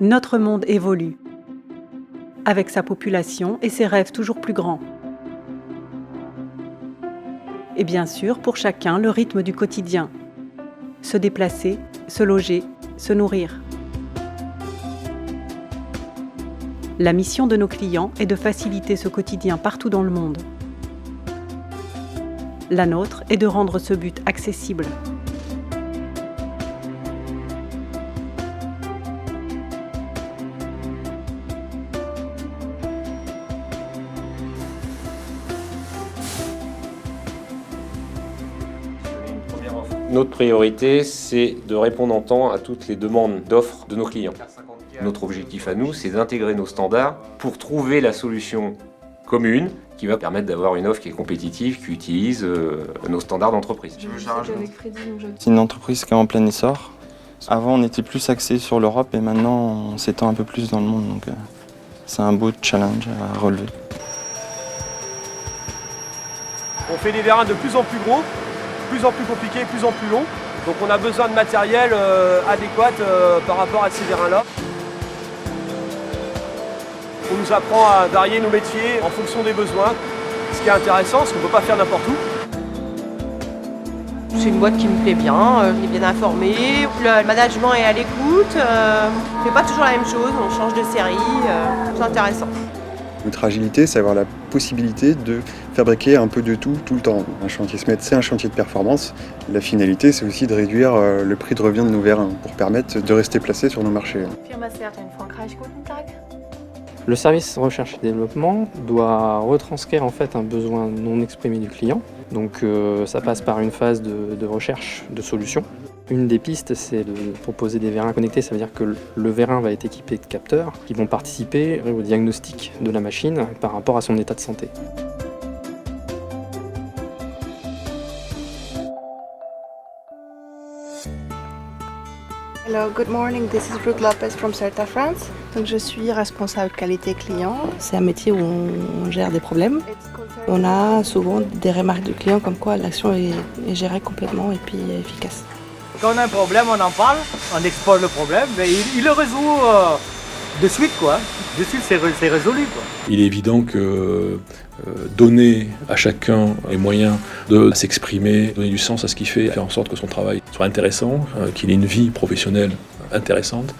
Notre monde évolue, avec sa population et ses rêves toujours plus grands. Et bien sûr, pour chacun, le rythme du quotidien. Se déplacer, se loger, se nourrir. La mission de nos clients est de faciliter ce quotidien partout dans le monde. La nôtre est de rendre ce but accessible. Notre priorité, c'est de répondre en temps à toutes les demandes d'offres de nos clients. Notre objectif à nous, c'est d'intégrer nos standards pour trouver la solution commune qui va permettre d'avoir une offre qui est compétitive, qui utilise nos standards d'entreprise. C'est une entreprise qui est en plein essor. Avant, on était plus axé sur l'Europe et maintenant, on s'étend un peu plus dans le monde. Donc, c'est un beau challenge à relever. On fait des vérins de plus en plus gros, plus en plus compliqués, plus en plus longs. Donc on a besoin de matériel adéquat par rapport à ces vérins-là. On nous apprend à varier nos métiers en fonction des besoins. Ce qui est intéressant, c'est qu'on ne peut pas faire n'importe où. C'est une boîte qui me plaît bien, on est bien informé, le management est à l'écoute, on ne fait pas toujours la même chose, on change de série, c'est intéressant. Notre agilité, c'est avoir la possibilité de fabriquer un peu de tout, tout le temps. Un chantier SMED, c'est un chantier de performance. La finalité, c'est aussi de réduire le prix de revient de nos vérins pour permettre de rester placés sur nos marchés. Le service recherche et développement doit retranscrire en fait un besoin non exprimé du client. Donc ça passe par une phase de recherche de solutions. Une des pistes, c'est de proposer des vérins connectés, ça veut dire que le vérin va être équipé de capteurs qui vont participer au diagnostic de la machine par rapport à son état de santé. Hello, good morning. This is Brooke Lopez from Certa France. Donc je suis responsable qualité client. C'est un métier où on gère des problèmes. On a souvent des remarques du client comme quoi l'action est gérée complètement et puis efficace. Quand on a un problème, on en parle, on expose le problème, mais il le résout de suite, quoi. De suite, c'est résolu, quoi. Il est évident que donner à chacun les moyens de s'exprimer, donner du sens à ce qu'il fait, faire en sorte que son travail soit intéressant, qu'il ait une vie professionnelle intéressante,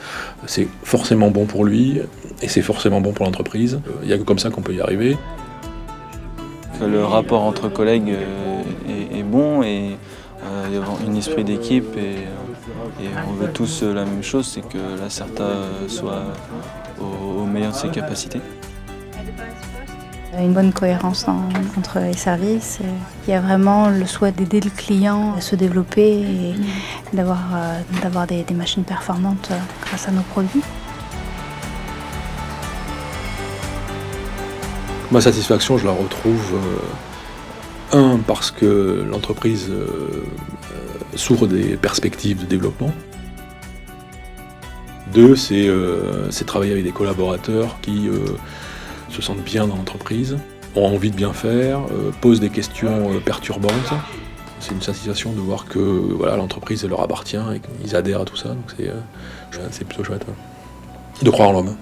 c'est forcément bon pour lui et c'est forcément bon pour l'entreprise. Il n'y a que comme ça qu'on peut y arriver. Le rapport entre collègues est bon et il y a un esprit d'équipe et on veut tous la même chose, c'est que la Certa soit au meilleur de ses capacités. Une bonne cohérence entre les services. Il y a vraiment le souhait d'aider le client à se développer et d'avoir des machines performantes grâce à nos produits. Ma satisfaction, je la retrouve parce que l'entreprise s'ouvre des perspectives de développement. 2, c'est travailler avec des collaborateurs qui se sentent bien dans l'entreprise, ont envie de bien faire, posent des questions perturbantes. C'est une satisfaction de voir que voilà, l'entreprise leur appartient et qu'ils adhèrent à tout ça. Donc c'est plutôt chouette. Ouais. De croire en l'homme.